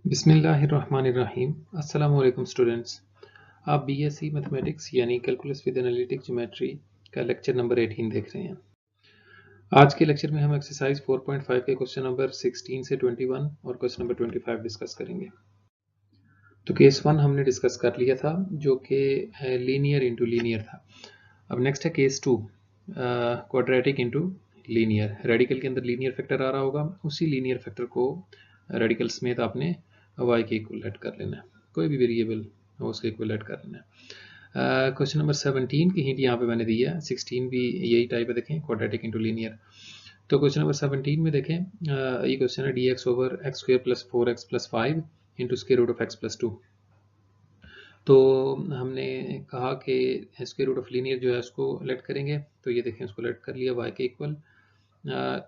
बिस्मिल्लाहिर्रहमानिर्रहीम। अस्सलाम वालेकुम स्टूडेंट्स। आप बीएससी मैथमेटिक्स यानी कैलकुलस विद एनालिटिक ज्योमेट्री का लेक्चर नंबर 18 देख रहे हैं। आज के लेक्चर में हम एक्सरसाइज 4.5 के क्वेश्चन नंबर 16 से 21 और क्वेश्चन नंबर 25 डिस्कस करेंगे। तो केस 1 हमने डिस्कस कर लिया था जो कि लीनियर इंटू लीनियर था। अब नेक्स्ट है case 2, quadratic into linear. Radical के अंदर लीनियर फैक्टर आ रहा होगा, उसी लीनियर फैक्टर को रेडिकल समेत आपने y के इक्वलेट कर लेना है, कोई भी वेरिएबल हो उसके इक्वलेट कर लेना है। क्वेश्चन नंबर 17 की हिंट यहाँ पे मैंने दी है, 16 भी यही टाइप है, देखें क्वाड्रेटिक इंटू लीनियर। तो क्वेश्चन नंबर 17 में देखें, ये क्वेश्चन है dx over x square plus 4x plus 5 into square root of x plus 2। तो हमने कहा कि स्क्वायर रूट ऑफ लीनियर जो है उसको लेट करेंगे, तो ये देखें उसको लेट कर लिया y के इक्वल।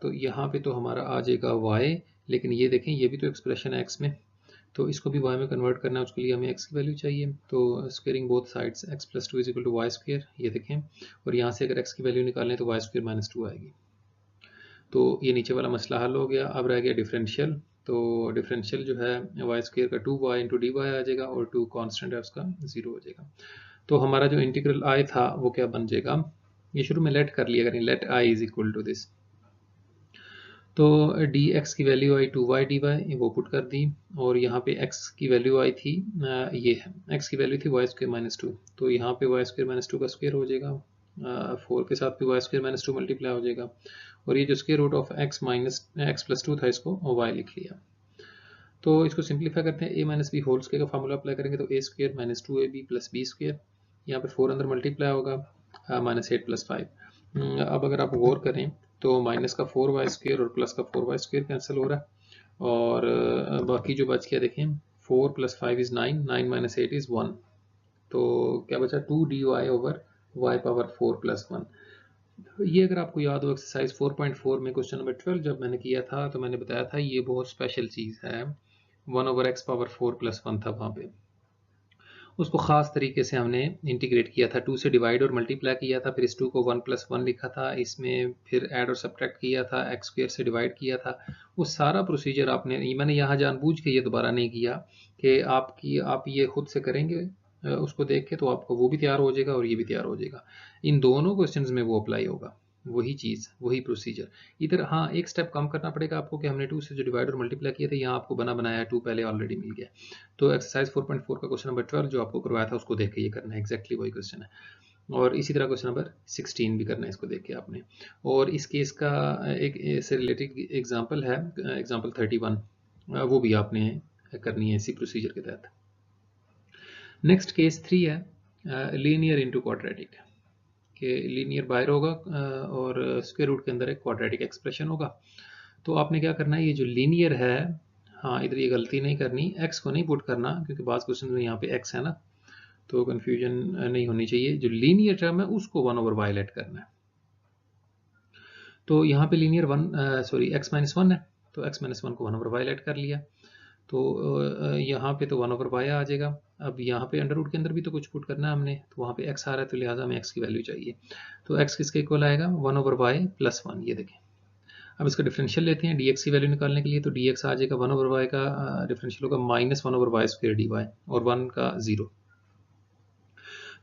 तो यहाँ पे तो हमारा आ जाएगा y, लेकिन ये देखें ये भी तो एक्सप्रेशन है x में, तो इसको भी y में कन्वर्ट करना है, उसके लिए हमें x की वैल्यू चाहिए। तो squaring both sides x plus 2 is equal to y square, ये देखें, और यहाँ से अगर x की वैल्यू निकालें तो वाई स्क्वेयर माइनस 2 आएगी। तो ये नीचे वाला मसला हल हो गया। अब रह गया डिफरेंशियल। तो डिफरेंशियल जो है वाई स्क्वेयर का 2y इंटू डी वाई आ जाएगा और 2 कॉन्स्टेंट है उसका 0 हो जाएगा। तो हमारा जो इंटीग्रल आई था वो क्या बन जाएगा, ये शुरू में लेट कर लिया करें, let I is equal to this. तो डी एक्स की value I 2y d y, वो पुट कर दी, और यहाँ पे x की वैल्यू आई थी, ये है x की वैल्यू थी वाई स्क्वेयर माइनस 2, तो यहाँ पे वाई स्क्वेयर माइनस 2 का स्क्वेयर हो जाएगा, 4 के साथ भी वाई स्क्वेयर माइनस 2 मल्टीप्लाई हो जाएगा, और ये जो square root of x minus x plus 2 था इसको y लिख लिया। तो इसको सिंप्लीफाई करते हैं, a minus b whole square का फार्मूला अप्लाई करेंगे तो a square minus 2ab plus b square, यहाँ पे 4 अंदर मल्टीप्लाई होगा, माइनस 8 प्लस 5। अब अगर आप गौर करें तो माइनस का 4y स्क्वेयर और प्लस का 4y स्क्वेयर कैंसिल हो रहा है, और बाकी जो बच गया देखें, 4 प्लस 5 इज 9, 9 माइनस 8 इज 1, तो क्या बचा 2 dy over y power 4 plus 1। ये अगर आपको याद हो एक्सरसाइज 4.4 में क्वेश्चन नंबर 12 जब मैंने किया था तो मैंने बताया था ये बहुत स्पेशल चीज़ है, 1 ओवर एक्स पावर 4 प्लस 1 था वहाँ पे, उसको ख़ास तरीके से हमने इंटीग्रेट किया था, 2 से डिवाइड और मल्टीप्लाई किया था, फिर इस 2 को 1 प्लस 1 लिखा था, इसमें फिर ऐड और सब्ट्रैक्ट किया था, एक्स स्क्वायर से डिवाइड किया था। वो सारा प्रोसीजर आपने, मैंने यहाँ जानबूझ के ये दोबारा नहीं किया कि आप ये खुद से करेंगे उसको देख के, तो आपको वो भी तैयार हो जाएगा और ये भी तैयार हो जाएगा, इन दोनों क्वेश्चंस में वो अप्लाई होगा, वही चीज़ वही प्रोसीजर। इधर हाँ एक स्टेप कम करना पड़ेगा आपको कि हमने 2 से जो डिवाइड और मल्टीप्लाई किया था, यहाँ आपको बना बनाया 2 पहले ऑलरेडी मिल गया। तो एक्सरसाइज 4.4 का क्वेश्चन नंबर 12 जो आपको करवाया था उसको देख के ये करना है, एक्जैक्टली वही क्वेश्चन है, और इसी तरह क्वेश्चन नंबर 16 भी करना है इसको देख के आपने। और इस केस का एक इससे रिलेटेड एग्जांपल है, एग्जांपल 31, वो भी आपने करनी है इसी प्रोसीजर के तहत। नेक्स्ट केस 3 है लीनियर इंटू क्वाड्रेटिक, कि लीनियर बाहर होगा और स्क्वायर रूट के अंदर एक क्वाड्रेटिक एक्सप्रेशन होगा। तो आपने क्या करना है, ये जो लीनियर है, हाँ इधर ये गलती नहीं करनी, x को नहीं पुट करना क्योंकि बाज़ क्वेश्चन में यहाँ पे x है ना, तो कन्फ्यूजन नहीं होनी चाहिए। जो लीनियर टर्म है उसको 1 ओवर y लेट करना है। तो यहाँ पे लीनियर x माइनस 1 है, तो x माइनस 1 को 1 ओवर y लेट कर लिया, तो यहाँ पे तो 1 ओवर y आ जाएगा। अब यहाँ पे अंडर रूट के अंदर भी तो कुछ पुट करना है हमने, तो वहाँ पे x आ रहा है तो लिहाजा हमें x की वैल्यू चाहिए, तो x किसके इक्वल आएगा 1 ओवर y प्लस 1, ये देखें। अब इसका डिफरेंशियल लेते हैं dx की वैल्यू निकालने के लिए, तो dx आ जाएगा 1 ओवर y का डिफरेंशियल होगा minus 1 over y square dy, और 1 का 0,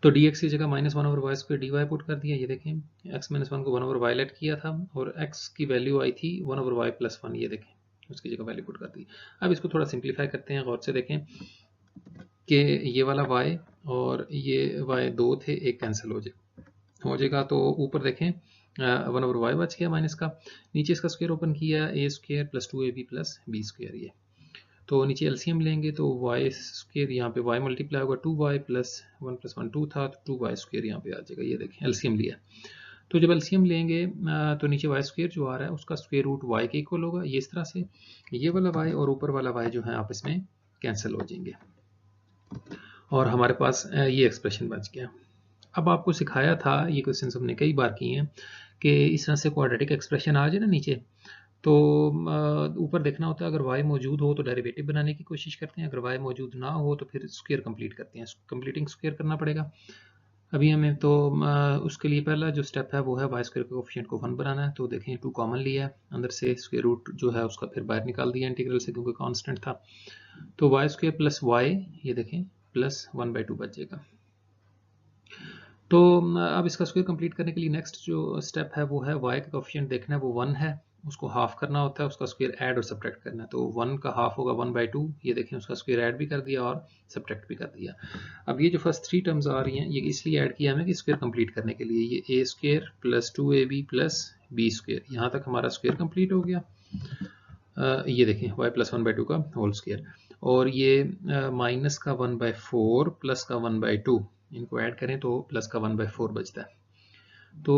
तो dx की जगह minus 1 over y square dy put कर दिया, ये देखें x माइनस 1 को 1 ओवर y लेट किया था और x की वैल्यू आई थी 1 ओवर y प्लस 1, ये देखें उसकी जगह वैल्यू पुट कर दी। अब इसको थोड़ा सिंप्लीफाई करते हैं, गौर से देखें कि ये वाला y और ये y दो थे, एक कैंसिल हो जाएगा, तो ऊपर देखें 1 ओवर y बच गया माइनस का, नीचे इसका स्क्वायर ओपन किया a square plus 2ab plus b square, ये तो नीचे एलसीएम लेंगे तो y स्क्वायर यहाँ पे y मल्टीप्लाई होगा 2y प्लस 1 प्लस 1 2 था, तो 2y स्क्वायर यहाँ पे आ जाएगा, ये देखें एलसीएम लिया। तो जब एलसीएम लेंगे तो नीचे y स्क्वायर जो आ रहा है उसका स्क्वायर रूट y के इक्वल होगा, ये इस तरह से ये वाला y और ऊपर वाला y जो है आपस में कैंसिल हो जाएंगे, और हमारे पास ये एक्सप्रेशन बच गया। अब आपको सिखाया था, ये क्वेश्चन हमने कई बार किए हैं, कि इस तरह से क्वाड्रेटिक एक्सप्रेशन आ जाए ना नीचे, तो ऊपर देखना होता है, अगर y मौजूद हो तो डेरिवेटिव बनाने की कोशिश करते हैं, अगर y मौजूद ना हो तो फिर स्क्वायर कंप्लीट करते हैं, कंप्लीटिंग स्क्वायर करना पड़ेगा अभी हमें। तो उसके लिए पहला जो स्टेप है वो है y स्क्वायर के कोफिशिएंट को 1 बनाना है, तो देखें 2 कॉमन लिया है, अंदर से स्क्वायर रूट जो है उसका फिर बाहर निकाल दिया इंटीग्रल से क्योंकि कांस्टेंट था, तो वाई स्क्वायर प्लस वाई, ये देखें प्लस 1/2 बचेगा। तो अब इसका स्क्वायर कंप्लीट करने के लिए नेक्स्ट जो स्टेप है वो है y का कोफिशिएंट देखना है, वो 1 है, उसको हाफ करना होता है, उसका स्क्वायर ऐड और सब्ट्रैक्ट करना है। तो 1 का हाफ होगा 1/2, ये देखें उसका स्क्वायर ऐड भी कर दिया और सब्ट्रैक्ट भी कर दिया। अब ये जो फर्स्ट 3 टर्म्स आ रही हैं ये इसलिए ऐड किया हमें कि स्क्वायर कंप्लीट करने के लिए, ये a square plus 2ab plus b square, यहाँ तक हमारा स्क्वायर कंप्लीट हो गया। ये देखें y प्लस 1/2 का होल स्क्वायर, और ये माइनस का 1/4 प्लस का 1/2, इनको ऐड करें तो प्लस का 1/4 बचता है। तो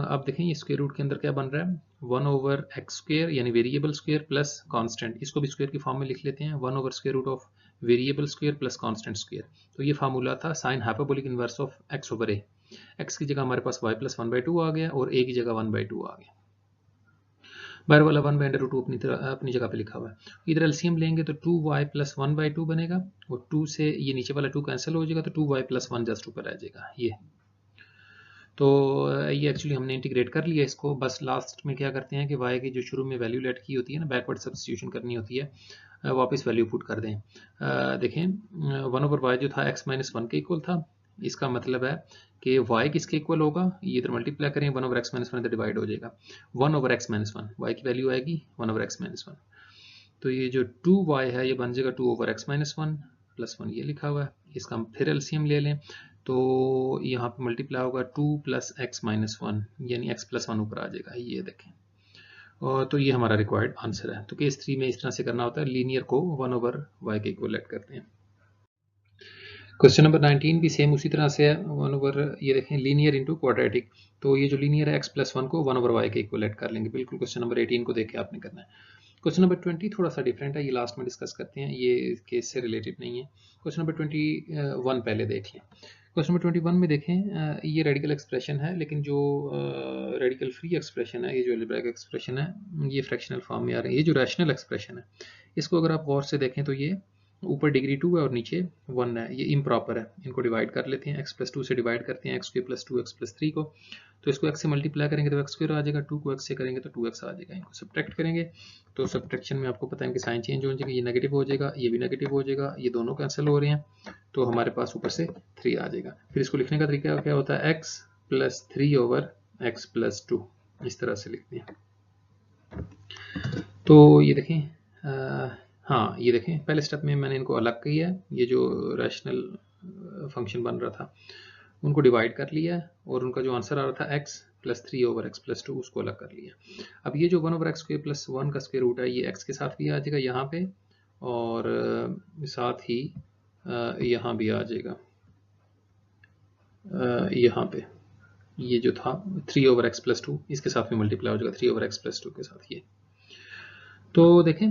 अब देखें ये स्क्वायर रूट के अंदर क्या बन रहा है, 1/x स्क्वायर यानी वेरिएबल स्क्वायर प्लस कांस्टेंट, इसको भी स्क्वायर की फॉर्म में लिख लेते हैं, 1/√ऑफ variable square plus constant square. तो ये फार्मूला था sine hyperbolic inverse of x/a। x की जगह हमारे पास y प्लस 1/2 आ गया और a की जगह 1/2 आ गया। बाहर वाला 1/√2 अपनी जगह पे लिखा हुआ है। इधर एलसीएम लेंगे तो 2y प्लस 1/2 बनेगा, और 2 से ये नीचे वाला 2 कैंसिल हो जाएगा, तो 2y प्लस 1 जस्ट ऊपर आ जाएगा ये। तो ये एक्चुअली हमने इंटीग्रेट कर लिया इसको, बस लास्ट में क्या करते हैं कि y की जो शुरू में वैल्यू लेट की होती है ना, बैकवर्ड सब्स्टिट्यूशन करनी होती है, वापस वैल्यू पुट कर दें। देखें 1/y जो था x माइनस 1 के इक्वल था, इसका मतलब है कि y किसके इक्वल होगा, ये इधर मल्टीप्लाई करें 1/x माइनस 1 इधर डिवाइड हो जाएगा, 1/x माइनस 1, y की वैल्यू आएगी 1/x माइनस 1। तो ये जो 2y है ये बन जाएगा 2/x माइनस 1 प्लस 1, ये लिखा हुआ है। इसका हम फिर एलसीएम ले लें तो यहाँ पे मल्टीप्लाई होगा 2 प्लस एक्स माइनस 1, यानी x प्लस 1 ऊपर आ जाएगा, ये देखें। और तो ये हमारा रिक्वायर्ड आंसर है। तो केस 3 में इस तरह से करना होता है, लीनियर को 1/y के इक्वल करते हैं। क्वेश्चन नंबर 19 भी सेम उसी तरह से है, 1/, ये देखें लीनियर इंटू क्वाड्रेटिक। तो ये जो लीनियर है x प्लस 1 को 1/y के इक्वल कर लेंगे, बिल्कुल क्वेश्चन नंबर 18 को देख के आपने करना है। क्वेश्चन नंबर 20 थोड़ा सा डिफरेंट है, ये लास्ट में डिस्कस करते हैं, ये केस से रिलेटेड नहीं है। क्वेश्चन नंबर 21 पहले देख लें। क्वेश्चन नंबर 21 में देखें ये रेडिकल एक्सप्रेशन है, लेकिन जो रेडिकल फ्री एक्सप्रेशन है, ये जो अलजेब्रिक एक्सप्रेशन है, ये फ्रैक्शनल फॉर्म में आ रही है। ये जो रैशनल एक्सप्रेशन है, इसको अगर आप गौर से देखें तो ये ऊपर डिग्री 2 है और नीचे 1 है, ये इम्प्रॉपर है। इनको डिवाइड कर लेते हैं, x प्लस 2 से डिवाइड करते हैं, x² प्लस 2x प्लस 3 को, तो इसको x से मल्टीप्लाई करेंगे तो x² आ जाएगा, 2 को x से करेंगे तो 2x आ जाएगा। इनको सब्ट्रैक्ट करेंगे तो सब्ट्रैक्शन में आपको पता है कि साइन चेंज हो जाएगा, ये नेगेटिव हो जाएगा, ये भी नेगेटिव हो जाएगा, ये दोनों कैंसिल हो रहे हैं, तो हमारे पास ऊपर से 3 आ जाएगा। फिर इसको लिखने का तरीका क्या होता है, x प्लस 3/x प्लस 2, इस तरह से लिखते हैं। तो ये देखें हाँ ये देखें पहले स्टेप में मैंने इनको अलग किया है, ये जो रैशनल फंक्शन बन रहा था उनको डिवाइड कर लिया है, और उनका जो आंसर आ रहा था x प्लस 3/x प्लस 2 उसको अलग कर लिया। अब ये जो 1/x स्क्वायर प्लस 1 का स्क्वायर रूट है, ये x के साथ भी आ जाएगा यहाँ पे, और साथ ही यहाँ भी आ जाएगा, यहाँ पे ये जो था 3/x प्लस 2 इसके साथ भी मल्टीप्लाई हो जाएगा 3/x प्लस 2 के साथ ये। तो देखें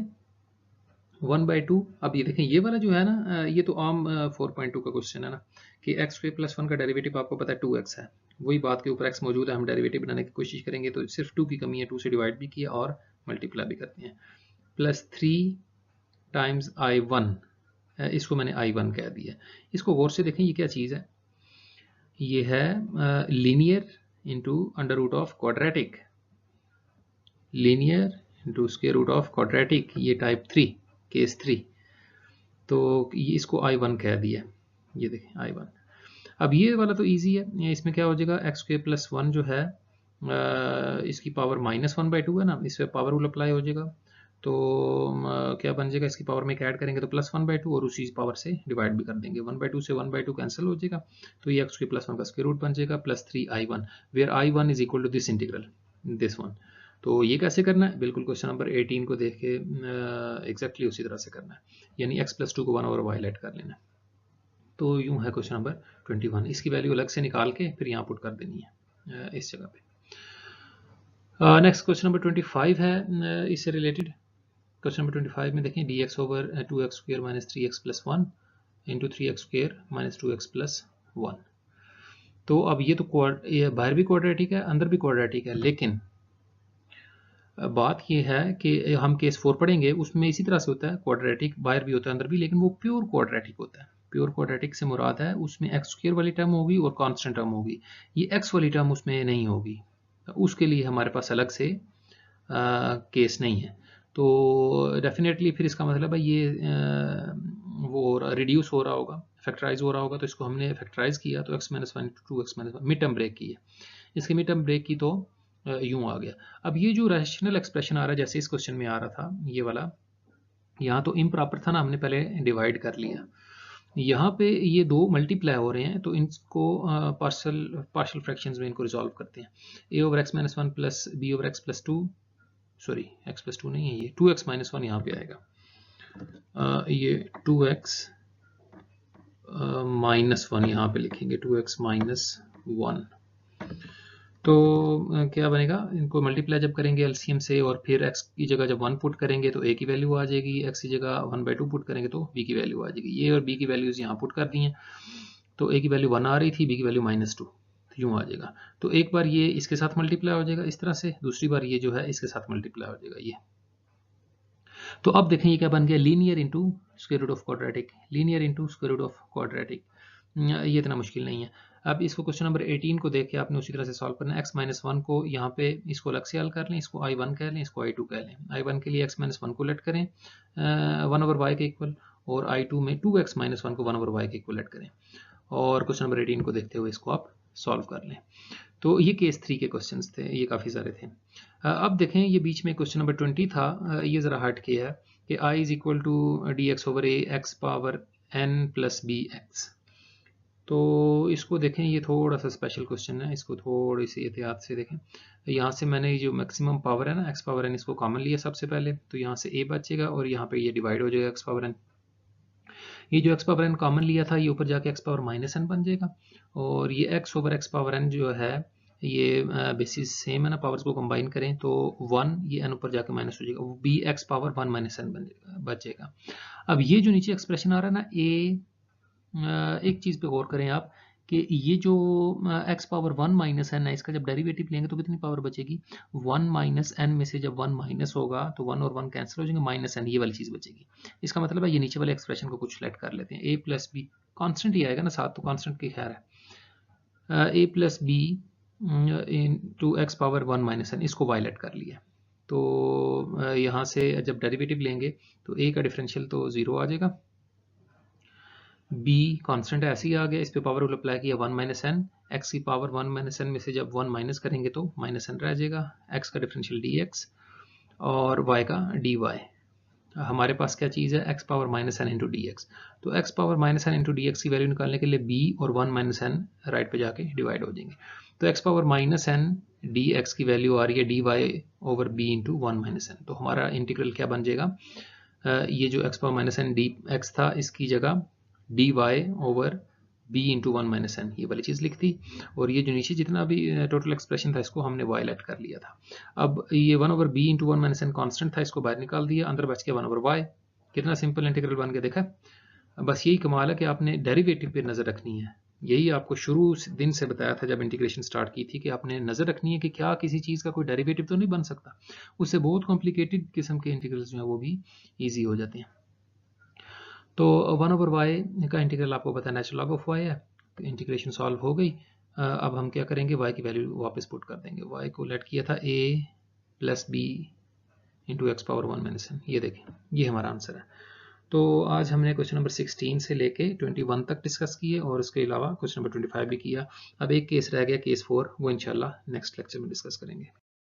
1/2। अब ये देखें ये वाला जो है ना, ये तो आम 4.2 का क्वेश्चन है ना, कि x² प्लस 1 का डेरिवेटिव आपको पता है 2x है, वही बात के ऊपर x मौजूद है, हम डेरिवेटिव बनाने की कोशिश करेंगे तो सिर्फ 2 की कमी है, 2 से डिवाइड भी किया और मल्टीप्लाई भी करते हैं, प्लस 3 टाइम्स i1, इसको मैंने i1 कह दिया। इसको गौर से देखें ये क्या चीज़ है, ये है linear into under root of quadratic, linear into square root of quadratic, ये टाइप 3 केस 3, तो ये इसको i1 कह दिया, ये देखें i1। अब ये वाला तो इजी है, इसमें क्या हो जाएगा x² प्लस 1 जो है इसकी पावर -1/2 है ना, इस पर पावर रूल अप्लाई हो जाएगा, तो क्या बन जाएगा, इसकी पावर में ऐड करेंगे तो +1/2 और उसी पावर से डिवाइड भी कर देंगे, 1/2 से 1/2 कैंसिल हो जाएगा, तो ये x² प्लस 1 का स्क्वायर रूट बन जाएगा plus 3i1, where i1 is equal to this integral, this one. तो ये कैसे करना है, बिल्कुल क्वेश्चन नंबर 18 को देख के एग्जैक्टली उसी तरह से करना है, यानी x प्लस 2 को 1/y लेट कर लेना। तो यूं है क्वेश्चन नंबर 21, इसकी वैल्यू अलग से निकाल के फिर यहाँ पुट कर देनी है इस जगह पे। नेक्स्ट क्वेश्चन नंबर 25 है इससे रिलेटेड। क्वेश्चन नंबर 25 में देखें dx/2x² minus 3x plus 1 into 3x² minus 2x plus 1। तो अब ये तो ये बाहर भी क्वाड्रेटिक है अंदर भी क्वाड्रेटिक है, लेकिन बात ये है कि हम केस 4 पढ़ेंगे उसमें इसी तरह से होता है, क्वाड्रेटिक बाहर भी होता है अंदर भी, लेकिन वो प्योर क्वाड्रेटिक होता है। प्योर क्वाड्रेटिक से मुराद है उसमें x² वाली टर्म होगी और कांस्टेंट टर्म होगी, ये x वाली टर्म उसमें नहीं होगी, उसके लिए हमारे पास अलग से केस नहीं है। तो डेफिनेटली फिर इसका मतलब है ये वो रिड्यूस हो रहा होगा, फैक्टराइज हो रहा होगा, तो इसको हमने फैक्टराइज किया तो x minus one two x minus one mid term break की है, इसके मिड टर्म ब्रेक की तो यूँ आ गया। अब ये जो रैशनल एक्सप्रेशन आ रहा है जैसे इस क्वेश्चन में आ रहा था ये वाला, यहाँ तो इम्प्रॉपर था ना, हमने पहले डिवाइड कर लिया, यहाँ पे ये दो मल्टीप्लाई हो रहे हैं तो इनको पार्शियल फ्रैक्शंस में इनको रिजॉल्व करते हैं। a over x minus one plus b over x plus two, sorry x plus two नहीं है ये 2x माइनस वन यहाँ पे आएगा, ये 2x माइनस वन यहाँ पे लिखेंगे 2x माइनस वन। तो क्या बनेगा, इनको मल्टीप्लाई जब करेंगे एलसीएम से और फिर x की जगह जब 1 पुट करेंगे तो a की वैल्यू आ जाएगी, x की जगह 1/2 पुट करेंगे तो b की वैल्यू आ जाएगी। ये और b की वैल्यूज यहाँ पुट कर दी हैं तो a की वैल्यू 1 आ रही थी, b की वैल्यू -2, तो यूँ आ जाएगा। तो एक बार ये इसके साथ मल्टीप्लाई हो जाएगा इस तरह से, दूसरी बार ये जो है इसके साथ मल्टीप्लाई हो जाएगा ये। तो अब देखें ये क्या बन गया, linear into square root of quadratic, linear into square root of quadratic, ये इतना मुश्किल नहीं है। अब इसको क्वेश्चन नंबर 18 को देख के आपने उसी तरह से सॉल्व करना है। x माइनस वन को यहाँ पे इसको अलग से हल कर लें, इसको i1 कह लें, इसको i2 कह लें। i1 के लिए x माइनस वन को लेट करें 1 ओवर y के इक्वल, और i2 में 2x माइनस वन को 1 ओवर y के इक्वल लेट करें, और क्वेश्चन नंबर 18 को देखते हुए इसको आप सॉल्व कर लें। तो ये केस 3 के क्वेश्चंस थे, ये काफ़ी सारे थे। अब देखें ये बीच में क्वेश्चन नंबर 20 था, ये ज़रा हट के है कि i is equal to d x over a x power n plus b x. तो इसको देखें, ये थोड़ा सा स्पेशल क्वेश्चन है, इसको थोड़ी सी एहतियात से देखें। यहाँ से मैंने जो मैक्सिमम पावर है ना x पावर n, इसको कॉमन लिया सबसे पहले, तो यहाँ से a बचेगा और यहाँ पे ये डिवाइड हो जाएगा x पावर n। ये जो x पावर n कॉमन लिया था ये ऊपर जाके x पावर माइनस n बन जाएगा, और ये x over x power n जो है ये बेसिस सेम है ना, पावर्स को कंबाइन करें तो 1, ये n ऊपर जाके माइनस हो जाएगा, वो b x power 1 minus n बचेगा। अब ये जो नीचे एक्सप्रेशन आ रहा है ना a, एक चीज़ पे गौर करें आप कि ये जो x पावर 1 माइनस n है, इसका जब डेरिवेटिव लेंगे तो कितनी पावर बचेगी, 1 माइनस n में से जब 1 माइनस होगा तो 1 और 1 कैंसिल हो जाएंगे, माइनस n ये वाली चीज़ बचेगी। इसका मतलब है ये नीचे वाले एक्सप्रेशन को कुछ लेट कर लेते हैं, a प्लस बी कॉन्स्टेंट ही आएगा ना साथ, तो कॉन्स्टेंट की खैर है, a plus b into x power 1 minus n, इसको वायलेट कर लिया। तो यहाँ से जब डेरिवेटिव लेंगे तो a का डिफरेंशियल तो 0 आ जाएगा, b कांस्टेंट ऐसे ही आ गया, इस पे पावर अप्लाई किया 1 माइनस n, x की पावर 1 माइनस n में से जब 1 माइनस करेंगे तो माइनस n रह जाएगा, x का डिफरेंशियल dx और y का dy। हमारे पास क्या चीज़ है, x power minus n into D x. तो x power minus n into D x की वैल्यू निकालने के लिए b और 1 माइनस n राइट पे जाके डिवाइड हो जाएंगे। तो x power minus n D x की वैल्यू आ रही है dy over b into 1 minus n। तो हमारा इंटीग्रल क्या बन जाएगा, ये जो x power minus n D x था इसकी जगह dy over b into 1 minus n, ये वाली चीज़ लिख दी, और ये जो नीचे जितना भी टोटल एक्सप्रेशन था इसको हमने वायलेट कर लिया था। अब ये 1 over b into 1 minus n constant था, इसको बाहर निकाल दिया, अंदर बच गया 1 ओवर y। कितना सिंपल इंटीग्रल बन गया, देखा। बस यही कमाल है कि आपने डेरिवेटिव पे नज़र रखनी है, यही आपको शुरू दिन से बताया था जब इंटीग्रेशन स्टार्ट की थी कि आपने नज़र रखनी है कि क्या किसी चीज़ का कोई डेरिवेटिव तो नहीं बन सकता, उससे बहुत कॉम्प्लिकेटेड किस्म के इंटीग्रल्स जो हैं वो भी ईजी हो जाते हैं। तो 1 ओवर वाई का इंटीग्रल आपको पता है नेचुरल लॉग ऑफ वाई है, तो इंटीग्रेशन सॉल्व हो गई। अब हम क्या करेंगे, वाई की वैल्यू वापस पुट कर देंगे, वाई को लेट किया था a plus b into x power 1 minus n, ये देखें ये हमारा आंसर है। तो आज हमने क्वेश्चन नंबर 16 से लेके 21 तक डिस्कस किए और उसके अलावा क्वेश्चन नंबर 25 भी किया। अब एक केस रह गया केस 4, वो इंशाल्लाह नेक्स्ट लेक्चर में डिस्कस करेंगे।